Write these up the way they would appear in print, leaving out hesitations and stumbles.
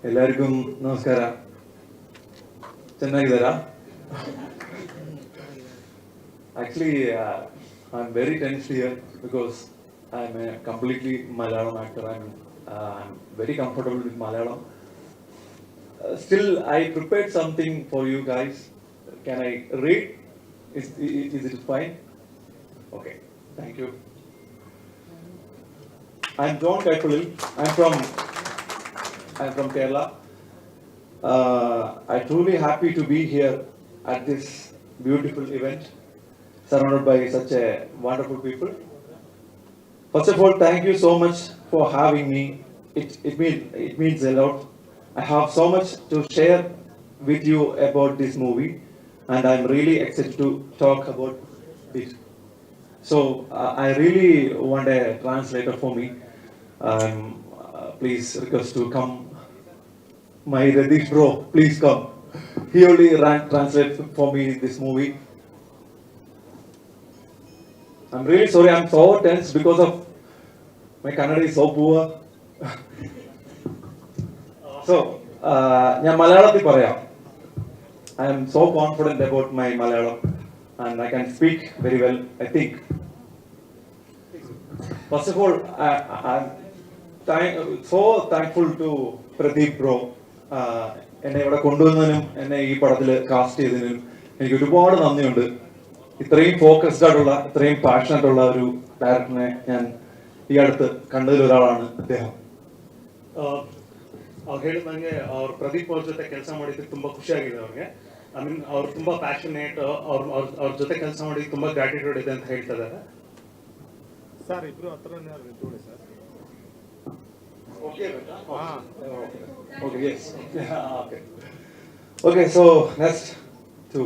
ಎಲ್ಲರಿಗೂ ನಮಸ್ಕಾರ. ಚೆನ್ನಾಗಿದ್ದಾರಾ? Actually, I'm very tense here because I'm a completely Malayalam actor. I'm very comfortable with Malayalam. Still, I prepared something for you guys. Can I read? Is it fine? Okay, thank you. I'm John Kaipulil. I'm from Kerala. I'm truly happy to be here at this beautiful event, surrounded by such a wonderful people. First of all, thank you so much for having me. It means a lot. I have so much to share with you about this movie, and I'm really excited to talk about it. So I really want a translator for me. Please request to come. My Radish bro, please come. He only translate for me this movie. I'm really sorry, I'm so tense because of my Kannada is so poor. So, ഞാൻ മലയാളത്തിൽ പറയാം. I am so confident about my Malayalam and I can speak very well, I think. First of all, I'm so thankful to Pradeep bro. എന്നെ ഇവിടെ കൊണ്ടുവന്നതിനും എന്നെ ഈ പടത്തിൽ cast ചെയ്തതിനും എനിക്ക് ഒരുപാട് നന്ദിയുണ്ട്. ഇത്രയും ഫോക്കസ്ഡ് ആയിട്ടുള്ള ഇത്രയും പാഷനറ്റ് ഉള്ള ഒരു ഡയറക്ടറിനെ ഞാൻ ഈ അടുത്ത് ಕಣ್ಣಲ್ಲಿ ಒರಾಳಾണ് അദ്ദേഹം. ಅವ್ರು ಹೇಳಿದಂಗೆ ಅವ್ರು ಪ್ರದೀಪ್ ಅವ್ರ ಜೊತೆ ಕೆಲಸ ಮಾಡಿದ್ದಕ್ಕೆ ತುಂಬಾ ಖುಷಿ ಆಗಿದೆ ಅವ್ರಿಗೆ. ಐ ಮೀನ್ ಅವ್ರು ತುಂಬಾ ಪ್ಯಾಷನೇಟ್, ಅವ್ರ ಜೊತೆ ಕೆಲಸ ಮಾಡಿ ತುಂಬಾ ಗ್ರಾಟಿಟ್ಯೂಡ್ ಇದೆ ಅಂತ ಹೇಳ್ತಾ ಇದ್ದಾರೆ. ಸರ್ ಇಬ್ರು ಹತ್ರನೇ ಜೋಡಿ sir. Okay, so next to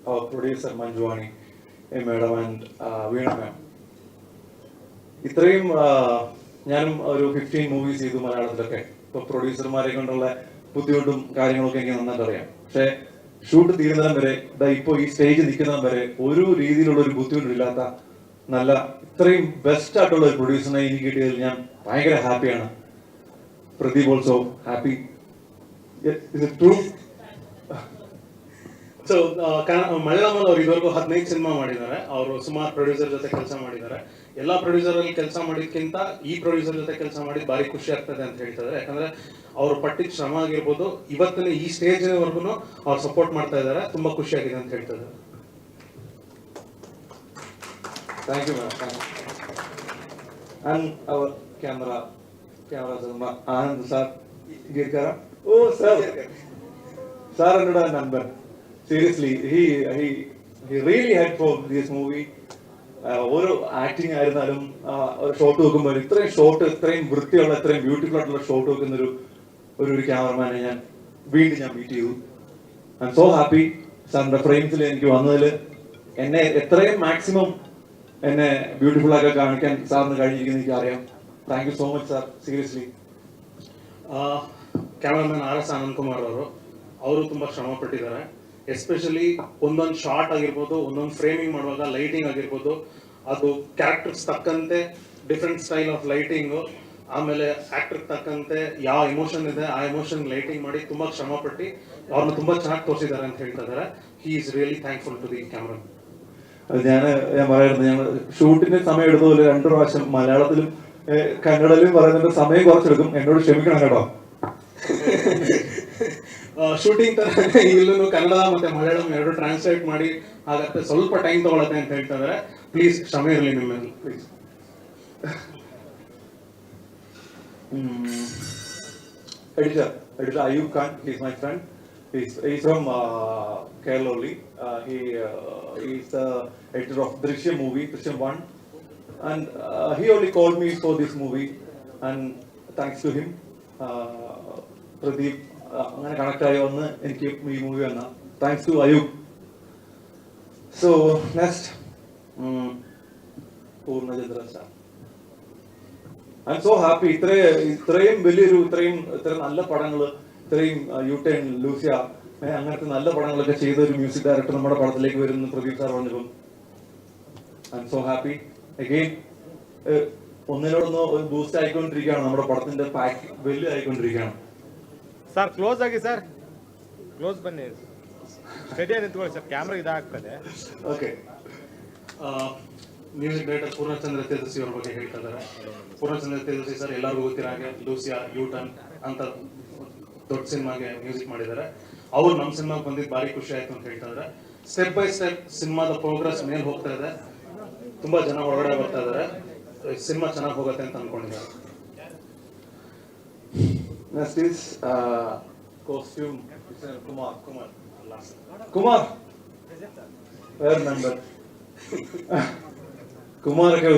our producer Manjuani, madam and Veena ma'am. ഇത്രയും ഞാനും ഒരു 15 മൂവീസ് ചെയ്തു മലയാളത്തിലൊക്കെ. ഇപ്പൊ പ്രൊഡ്യൂസർമാരെ കൊണ്ടുള്ള ബുദ്ധിമുട്ടും കാര്യങ്ങളൊക്കെ എനിക്ക് നന്നായിട്ട് അറിയാം. പക്ഷെ ഷൂട്ട് തീരുന്നതിനും വരെ ഇപ്പോൾ ഈ സ്റ്റേജ് നിൽക്കുന്നതും വരെ ഒരു രീതിയിലുള്ള ഒരു ബുദ്ധിമുട്ടില്ലാത്ത നല്ല ഇത്രയും ബെസ്റ്റ് ആയിട്ടുള്ള ഒരു പ്രൊഡ്യൂസറിനെ എനിക്ക് കിട്ടിയതിൽ ഞാൻ ഭയങ്കര ഹാപ്പിയാണ്. Pradeep also happy. Is it true? So ಮಲಯಾಳಮಲ್ಲಿ ಅವ್ರು ಇದುವರೆಗೂ 15 ಸಿನಿಮಾ ಮಾಡಿದ್ದಾರೆ. ಅವರು ಸುಮಾರು ಪ್ರೊಡ್ಯೂಸರ್ ಜೊತೆ ಕೆಲಸ ಮಾಡಿದ್ದಾರೆ. ಎಲ್ಲಾ ಪ್ರೊಡ್ಯೂಸರ್ ಅಲ್ಲಿ ಕೆಲಸ ಮಾಡಿದ್ಕಿಂತ ಈ ಪ್ರೊಡ್ಯೂಸರ್ ಜೊತೆ ಕೆಲಸ ಮಾಡಿ ಭಾರಿ ಖುಷಿ ಆಗ್ತದೆ ಅಂತ ಹೇಳ್ತಿದ್ದಾರೆ. ಯಾಕಂದ್ರೆ ಅವ್ರು ಪಟ್ಟಿದ ಶ್ರಮ ಆಗಿರ್ಬೋದು, ಇವತ್ತಿನ ಈ ಸ್ಟೇಜ್ವರೆಗೂ ಅವ್ರು ಸಪೋರ್ಟ್ ಮಾಡ್ತಾ ಇದ್ದಾರೆ. ತುಂಬಾ ಖುಷಿ ಆಗಿದೆ ಅಂತ ಹೇಳ್ತಿದ್ದಾರೆ. Thank you, madam. And our camera Anand sir, Girkara. Oh, sir. Sir, another number. Seriously, he really had for this movie. ഓരോ ആക്ടിങ് ആയിരുന്നാലും ഒരു ഷോട്ട് വെക്കുമ്പോൾ ഇത്രയും ഷോട്ട്, ഇത്രയും വൃത്തിയുള്ള, ഇത്രയും ബ്യൂട്ടിഫുൾ ആയിട്ടുള്ള ഷോട്ട് വെക്കുന്ന ഒരു ക്യാമറമാനെ ഞാൻ മീറ്റ് ചെയ്തു. I M so happy. സാറിന്റെ ഫ്രെയിംസിൽ എനിക്ക് വന്നതിൽ എന്നെ എത്രയും മാക്സിമം എന്നെ ബ്യൂട്ടിഫുൾ ആക്കി കാണിക്കാൻ സാറിന് കഴിഞ്ഞിരിക്കുന്ന എനിക്ക് അറിയാം. Thank you so much sir, seriously. Cameraman RS Anand Kumar ಅವರು ತುಂಬ ಶ್ರಮ ಪಟ್ಟಿದ್ದಾರೆ. ಎಸ್ಪೆಷಲಿ ಒಂದೊಂದು ಶಾರ್ಟ್ ಆಗಿರ್ಬೋದು, ಒಂದೊಂದು ಫ್ರೇಮಿಂಗ್ ಮಾಡುವಾಗ ಲೈಟಿಂಗ್ ಆಗಿರ್ಬೋದು, ಅದು ಕ್ಯಾರೆಕ್ಟರ್ಸ್ ತಕ್ಕಂತೆ ಡಿಫ್ರೆಂಟ್ ಸ್ಟೈಲ್ ಆಫ್ ಲೈಟಿಂಗು, ಆಮೇಲೆ ಆಕ್ಟರ್ ತಕ್ಕಂತೆ ಯಾವ ಎಮೋಷನ್ ಇದೆ ಆ ಎಮೋಷನ್ ಲೈಟಿಂಗ್ ಮಾಡಿ ತುಂಬ ಶ್ರಮ ಪಟ್ಟು ಅವ್ರನ್ನ ತುಂಬ ಚೆನ್ನಾಗಿ ತೋರಿಸಿದ್ದಾರೆ ಅಂತ ಹೇಳ್ತಾ ಇದ್ದಾರೆ. He is really thankful to the camera. ഞാൻ പറയായിരുന്നു, ഞങ്ങൾ ഷൂട്ടിന് സമയം എടുത്തതുപോലെ 2 പ്രാവശ്യം മലയാളത്തിലും ಕನ್ನಡಲ್ಲಿ പറയുന്നത് സമയം കുറച്ചെടുക്കും, എന്നോട് ക്ഷമിക്കണം കേട്ടോ. ಶೂಟಿಂಗ್ ತರ ಇಲ್ಲೂ ಕನ್ನಡ ಮತ್ತೆ ಮಲಯಾಳಂ ಎರಡು ಟ್ರಾನ್ಸ್ಲೇಟ್ ಮಾಡಿ ಆಗತ್ತೆ, ಸ್ವಲ್ಪ ಟೈಮ್ ತಗೊಳತ್ತೆ ಅಂತ ಹೇಳ್ತಾ ಇದಾರೆ. ಪ್ಲೀಸ್ ಕ್ಷಮೆ ಇರಲಿ ನಿಮ್ಮಲ್ಲಿ, please. Editor Ayub Khan, he is my friend. He's from Kerala only. He is the editor of Drishyam movie, Drishyam 1. And he only called me for this movie, and thanks to him, Pradeep അങ്ങനെ connect ആയി വന്ന് എനിക്ക് ഈ movie വന്ന thanks to Ayub. So next Poornachandra sir. I M so happy. ഇത്രയും വലിയൊരു ഇത്രയും നല്ല പടങ്ങൾ, ഇത്രയും യൂട്ടേൺ, ലൂസിയ, അങ്ങനത്തെ നല്ല പടങ്ങളൊക്കെ ചെയ്ത ഒരു മ്യൂസിക് ഡയറക്ടർ നമ്മുടെ പടത്തിലേക്ക് വരുന്ന പ്രദീപ് സാർ പറഞ്ഞപ്പം I M so happy. Again ഒന്നിനോടൊന്ന് ഒരു ബൂസ്റ്റ് ആയിക്കൊണ്ടിരിക്കുകയാണ്, നമ്മുടെ പടത്തിന്റെ പാക്ക് വലിയ ആയിക്കൊണ്ടിരിക്കുകയാണ്. ಸರ್ ಕ್ಲೋಸ್ ಆಗಿ ಸರ್, ಕ್ಲೋಸ್ ಬನ್ನಿ, ಸ್ಟಡಿ ನಿಂತ್ಕೊಳ್ಳಿ ಸರ್, ಕ್ಯಾಮ್ರಾ ಇದಾಗ್ತದೆ. Okay, music director Poornachandra Tejaswi ಅವ್ರ ಬಗ್ಗೆ ಹೇಳ್ತಾ ಇದ್ದಾರೆ. ಪೂರ್ಣಚಂದ್ರ ತೇಜಸ್ವಿ ಸರ್ ಎಲ್ಲರಿಗೂ ಗೊತ್ತಿರೋ ಹಾಗೆ ಲೂಸಿಯಾ, ಯೂಟರ್ನ್ ಅಂತ ದೊಡ್ಡ ಸಿನಿಮಾಗೆ ಮ್ಯೂಸಿಕ್ ಮಾಡಿದ್ದಾರೆ. ಅವ್ರು ನಮ್ಮ ಸಿನಿಮಾಗೆ ಬಂದಿದ್ದು ಭಾರಿ ಖುಷಿ ಆಯ್ತು ಅಂತ ಹೇಳ್ತಾ ಇದ್ದಾರೆ. ಸ್ಟೆಪ್ ಬೈ ಸ್ಟೆಪ್ ಸಿನಿಮಾದ ಪ್ರೋಗ್ರೆಸ್ ಮೇಲೆ ಹೋಗ್ತಾ ಇದೆ, ತುಂಬಾ ಜನ ಒಳಗಡೆ ಬರ್ತಾ ಇದ್ದಾರೆ, ಸಿನಿಮಾ ಚೆನ್ನಾಗಿ ಹೋಗುತ್ತೆ ಅಂತ ಅನ್ಕೊಂಡಿದ್ದಾರೆ. Next is costume designer Kumar. Where member? കുമാറൊക്കെ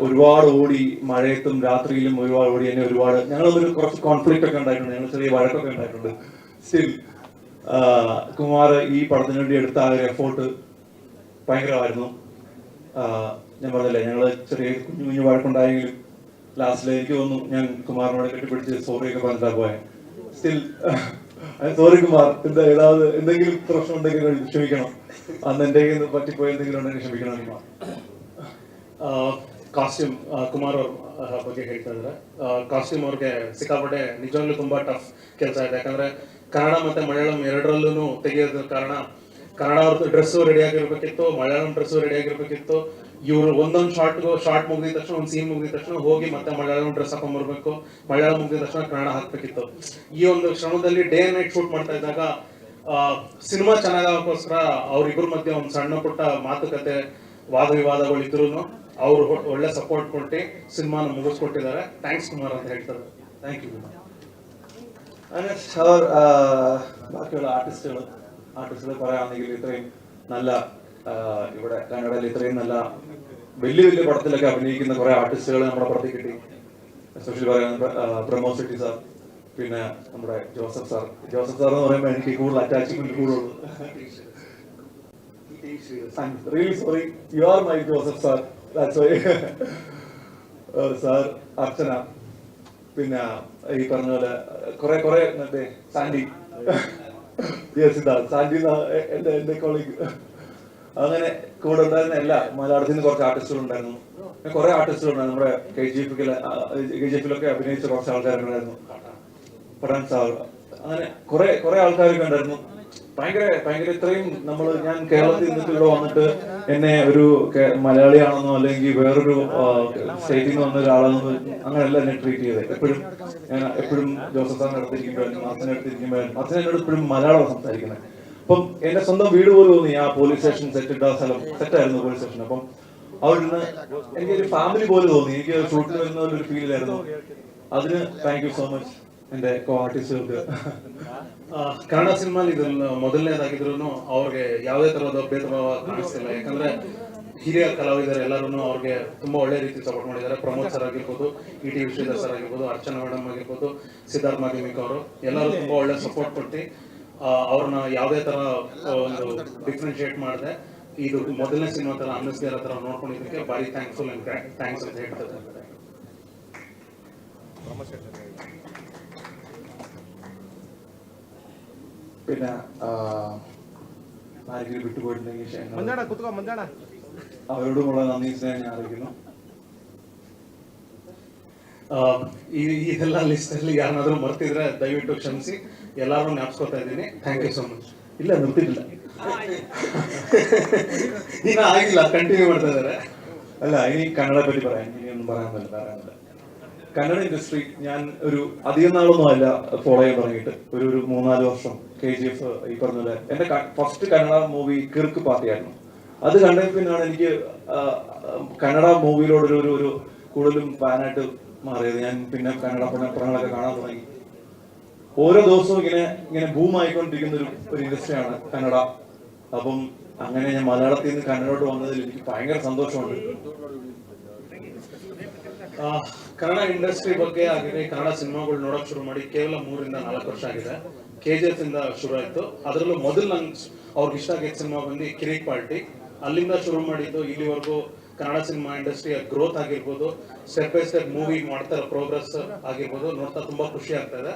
ഒരുപാട് ഓടി, മഴയത്തും രാത്രിയിലും ഒരുപാട് ഓടി. എന്നെ ഒരുപാട് ഞങ്ങളൊരു കുറച്ച് കോൺഫ്ലിക്റ്റ് ഒക്കെ ഉണ്ടായിട്ടുണ്ട്, ഞങ്ങൾ ചെറിയ വഴക്കൊക്കെ ഉണ്ടായിട്ടുണ്ട്. സ്റ്റിൽ കുമാർ ഈ പടത്തിന് വേണ്ടി എടുത്ത ആ ഒരു എഫോർട്ട് ഭയങ്കരമായിരുന്നു. ഞാൻ പറഞ്ഞില്ലേ, ഞങ്ങൾ ചെറിയ കുഞ്ഞു വഴക്കുണ്ടായെങ്കിലും ലാസ്റ്റിൽ എനിക്ക് തോന്നുന്നു ഞാൻ കുമാറിനോട് കെട്ടിപ്പിടിച്ച് സോറിയൊക്കെ പറഞ്ഞിട്ടാ പോയെ. സ്റ്റിൽ സോറി കുമാർ, ഏതാவது എന്തെങ്കിലും പ്രശ്നം ഉണ്ടെങ്കിൽ ക്ഷമിക്കണം. അന്ന് എൻ്റെ കയ്യിൽ നിന്ന് പറ്റിപ്പോയി എന്തെങ്കിലും ഉണ്ടെങ്കിൽ ക്ഷമിക്കണം കുമാർ. ಕಾಸ್ಟ್ಯೂಮ್ ಕುಮಾರ್ ಅವ್ರ ಬಗ್ಗೆ ಹೇಳ್ತಾ ಇದ್ದಾರೆ. ಕಾಸ್ಟ್ಯೂಮ್ ಅವ್ರಿಗೆ ಸಿಕ್ಕಾಪಟ್ಟೆ ನಿಜವಾಗ್ಲೂ ತುಂಬಾ ಟಫ್ ಕೆಲಸ ಇದೆ. ಯಾಕಂದ್ರೆ ಕನ್ನಡ ಮತ್ತೆ ಮಲಯಾಳಂ ಎರಡರಲ್ಲೂ ತೆಗೆಯೋದ್ರ ಕಾರಣ ಕನ್ನಡ ಅವ್ರದ್ದು ಡ್ರೆಸ್ಸು ರೆಡಿ ಆಗಿರ್ಬೇಕಿತ್ತು, ಮಲಯಾಳಂ ಡ್ರೆಸ್ಸು ರೆಡಿ ಆಗಿರ್ಬೇಕಿತ್ತು. ಇವರು ಒಂದೊಂದು ಶಾರ್ಟ್ ಮುಗಿದ ತಕ್ಷಣ, ಒಂದು ಸೀನ್ ಮುಗಿದ ತಕ್ಷಣ ಹೋಗಿ ಮತ್ತೆ ಮಲಯಾಳಂ ಡ್ರೆಸ್ ಹಾಕೊಂಡ್ಬರ್ಬೇಕು, ಮಲಯಾಳಂ ಮುಗಿದ ತಕ್ಷಣ ಕನ್ನಡ ಹಾಕ್ಬೇಕಿತ್ತು. ಈ ಒಂದು ಶ್ರಮದಲ್ಲಿ ಡೇ ಅಂಡ್ ನೈಟ್ ಶೂಟ್ ಮಾಡ್ತಾ ಇದ್ದಾಗ ಸಿನಿಮಾ ಚೆನ್ನಾಗೋಸ್ಕರ ಅವ್ರಿಬ್ಬರ ಮಧ್ಯೆ ಒಂದು ಸಣ್ಣ ಪುಟ್ಟ ಮಾತುಕತೆ, ವಾದ ವಿವಾದಗಳು ಇದ್ರು ಅವರು ಒಳ್ಳೆ ಸಪೋರ್ಟ್ ಕೊಟ್ಟು ಸಿನಿಮಾನ ಮುಗಿಸ್ಕೊಟ್ಟಿದ್ದಾರೆ. ಥ್ಯಾಂಕ್ಸ್ ಕುಮಾರ್ ಅಂತ ಹೇಳ್ತಾರೆ. Thank you. ബാക്കിയുള്ള ആർട്ടിസ്റ്റുകൾ പറയുകയാണെങ്കിൽ ഇത്രയും നല്ല ഇവിടെ കന്നഡയിൽ ഇത്രയും നല്ല വലിയ പടത്തിലൊക്കെ അഭിനയിക്കുന്ന കുറെ ആർട്ടിസ്റ്റുകൾ നമ്മുടെ പുറത്തേക്ക് കിട്ടി. എസ്പെഷ്യലി പറയുന്നത് പ്രമോദ് ഷെട്ടി സാർ, പിന്നെ നമ്മുടെ ജോസഫ് സാർ എന്ന് പറയുമ്പോൾ എനിക്ക് കൂടുതൽ attachment കൂടുതലുള്ളൂ. I'm really sorry, you are my Joseph sir, that's why. Sir, അർച്ചന, പിന്നെ ഈ പറഞ്ഞ പോലെ കുറെ മറ്റേ സാൻഡി, സാൻഡി എന്റെ കോളേജ്, അങ്ങനെ കൂടെ ഉണ്ടായിരുന്ന എല്ലാ മലയാളത്തിൽ നിന്ന് കുറച്ച് ആർട്ടിസ്റ്റുകൾ ഉണ്ടായിരുന്നു. കുറെ ആർട്ടിസ്റ്റുകൾ ഉണ്ടായിരുന്നു. നമ്മുടെ KGF-ലൊക്കെ അഭിനയിച്ച കുറച്ച് ആൾക്കാരുണ്ടായിരുന്നു. പഠാൻ സാർ, അങ്ങനെ കുറെ ആൾക്കാരൊക്കെ ഉണ്ടായിരുന്നു. ഭയങ്കര ഇത്രയും ഞാൻ കേരളത്തിൽ നിന്നിട്ട് ഇവിടെ വന്നിട്ട് എന്നെ ഒരു മലയാളിയാണെന്നോ അല്ലെങ്കിൽ വേറൊരു സ്റ്റേറ്റിൽ നിന്ന് വന്ന ഒരാളാണെന്നോ അങ്ങനെയല്ല എന്നെ ട്രീറ്റ് ചെയ്തത്. എപ്പോഴും ജോസഫ് സാറിന്റെ അടുത്തിരിക്കുമ്പോഴും അച്ഛനെ അടുത്തിരിക്കുമ്പോഴും അച്ഛൻ എന്നോട് എപ്പോഴും മലയാളം സംസാരിക്കുന്നത്. അപ്പം എന്റെ സ്വന്തം വീട് പോലെ തോന്നി. ആ പോലീസ് സ്റ്റേഷൻ സെറ്റായിരുന്നു പോലീസ് സ്റ്റേഷൻ. അപ്പം അവിടെ നിന്ന് എനിക്കൊരു ഫാമിലി പോലെ തോന്നി. എനിക്ക് ഷൂട്ടിൽ വരുന്ന ഒരു ഫീലായിരുന്നു. അതിന് താങ്ക് യു സോ മച്ച് എന്റെ കോ ಆರ್ಟಿಸ್ಟ್ಗಳಿಗೆ. ಕನ್ನಡ ಸಿನಿಮಾ ಇದ್ರಲ್ಲಿ ಮೊದಲನೇದಾಗಿದ್ರು ಅವ್ರಿಗೆ ಯಾವುದೇ ತರಹದ ಭೇದ ಭಾವ ಕಾಣಿಸ್ತಿಲ್ಲ. ಯಾಕಂದ್ರೆ ಹಿರಿಯ ಕಲಾವಿದರು ಎಲ್ಲರೂ ಅವ್ರಿಗೆ ತುಂಬಾ ಒಳ್ಳೆ ರೀತಿ ಸಪೋರ್ಟ್ ಮಾಡಿದ್ದಾರೆ. ಪ್ರಮೋದ್ ಸರ್ ಆಗಿರ್ಬೋದು, ET ಶ್ರೀಧರ್ ಸರ್ ಆಗಿರ್ಬೋದು, ಅರ್ಚನಾ ಮೇಡಮ್ ಆಗಿರ್ಬೋದು, ಸಿದ್ಧಾರ್ಥ್ ಮಾಧ್ಯಮಿಕ್ ಅವರು ಎಲ್ಲರೂ ತುಂಬಾ ಒಳ್ಳೆ ಸಪೋರ್ಟ್ ಕೊಟ್ಟು ಅವ್ರನ್ನ ಯಾವುದೇ ತರ ಒಂದು ಡಿಫ್ರೆನ್ಶಿಯೇಟ್ ಮಾಡಿದೆ. ಇದು ಮೊದಲನೇ ಸಿನಿಮಾ ತರ ಅನ್ನಿಸ್ದಿರೋ ತರ ನೋಡ್ಕೊಂಡಿದ್ದಕ್ಕೆ ಭಾರಿ ಥ್ಯಾಂಕ್ಫುಲ್ ಅಂಡ್ ಥ್ಯಾಂಕ್ಸ್ ಅಂತ ಹೇಳ್ತಾರೆ. പിന്നെ ആരെങ്കിലും വിട്ടുപോയിട്ടുണ്ടെങ്കിൽ അവരോടുമുള്ള നന്ദി സ്നേഹം ഞാൻ അറിയിക്കുന്നു. ಇದೆಲ್ಲ ಲಿಸ್ಟ್ ಅಲ್ಲಿ ಯಾರನ್ನಾದ್ರೂ ಮರ್ತಿದ್ರೆ ದಯವಿಟ್ಟು ಕ್ಷಮಿಸಿ, ಎಲ್ಲಾರು ಜ್ಞಾಪಿಸ್ಕೊತಾ ಇದ್ದೀನಿ. Thank you so much. ಇಲ್ಲ, നിർത്തിയിട്ടില്ല, ಇನ್ನ ಆಗಿಲ್ಲ, ಕಂಟಿನ್ಯೂ ಮಾಡ್ತಾ ಇದಾರೆ. അല്ല, ഇനി കന്നഡയെ പറ്റി പറയാൻ ഇനിയൊന്നും പറയാനില്ല. കന്നഡ ഇൻഡസ്ട്രി ഞാൻ ഒരു അധികം നാളൊന്നും അല്ല ഫോളോ ചെയ്യാൻ തുടങ്ങിയിട്ട്, ഒരു 3-4 വർഷം. KGF ഈ പറഞ്ഞ പോലെ എന്റെ ഫസ്റ്റ് കന്നഡ മൂവി കിർക്ക് പാർട്ടിയായിരുന്നു. അത് കണ്ടതിൽ പിന്നാണ് എനിക്ക് കന്നഡ മൂവിയിലോടൊരു കൂടുതലും ഫാനായിട്ട് മാറിയത്. ഞാൻ പിന്നെ കന്നഡ പടങ്ങളൊക്കെ കാണാൻ തുടങ്ങി. ഓരോ ദിവസവും ഇങ്ങനെ ബൂമായിക്കൊണ്ടിരിക്കുന്ന ഒരു ഇൻഡസ്ട്രിയാണ് കന്നഡ. അപ്പം അങ്ങനെ ഞാൻ മലയാളത്തിൽ നിന്ന് കന്നഡോട്ട് വന്നതിൽ എനിക്ക് ഭയങ്കര സന്തോഷമുണ്ട്. ಕನ್ನಡ ಇಂಡಸ್ಟ್ರಿ ಬಗ್ಗೆ ಆಗಿದೆ, ಕನ್ನಡ ಸಿನಿಮಾಗಳು ನೋಡಕ್ ಶುರು ಮಾಡಿ ಕೇವಲ 3-4 ವರ್ಷ ಆಗಿದೆ. KGF ಇಂದ ಶುರು ಆಯ್ತು. ಅದರಲ್ಲೂ ಮೊದಲು ನಂಗೆ ಅವ್ರಿಗೆ ಇಷ್ಟ ಆಗಿದ್ದ ಸಿನಿಮಾ ಬಂದು ಕಿರಿಕ್ ಪಾರ್ಟಿ. ಅಲ್ಲಿಂದ ಶುರು ಮಾಡಿದ್ದು ಇಲ್ಲಿವರೆಗೂ ಕನ್ನಡ ಸಿನಿಮಾ ಇಂಡಸ್ಟ್ರಿಯ ಗ್ರೋತ್ ಆಗಿರ್ಬೋದು, ಸ್ಟೆಪ್ ಬೈ ಸ್ಟೆಪ್ ಮೂವಿ ಮಾಡ್ತಾ ಇರೋ ಪ್ರೋಗ್ರೆಸ್ ಆಗಿರ್ಬೋದು ನೋಡ್ತಾ ತುಂಬಾ ಖುಷಿ ಆಗ್ತಾ ಇದೆ.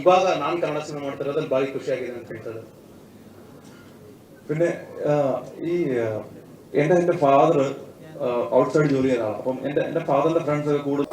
ಇವಾಗ ನಾನು ಕನ್ನಡ ಸಿನಿಮಾ ಮಾಡ್ತಾ ಇರೋದ್ರಲ್ಲಿ ಭಾರಿ ಖುಷಿ ಆಗಿದೆ ಅಂತ ಹೇಳ್ತದೆ. പിന്നെ ഈ എന്റെ ഫാദർ ഔട്ട്സൈഡ് ജോലി ചെയ്ത ആളാണ്. അപ്പം എന്റെ ഫാദറിന്റെ ഫ്രണ്ട്സ് ഒക്കെ കൂടുതൽ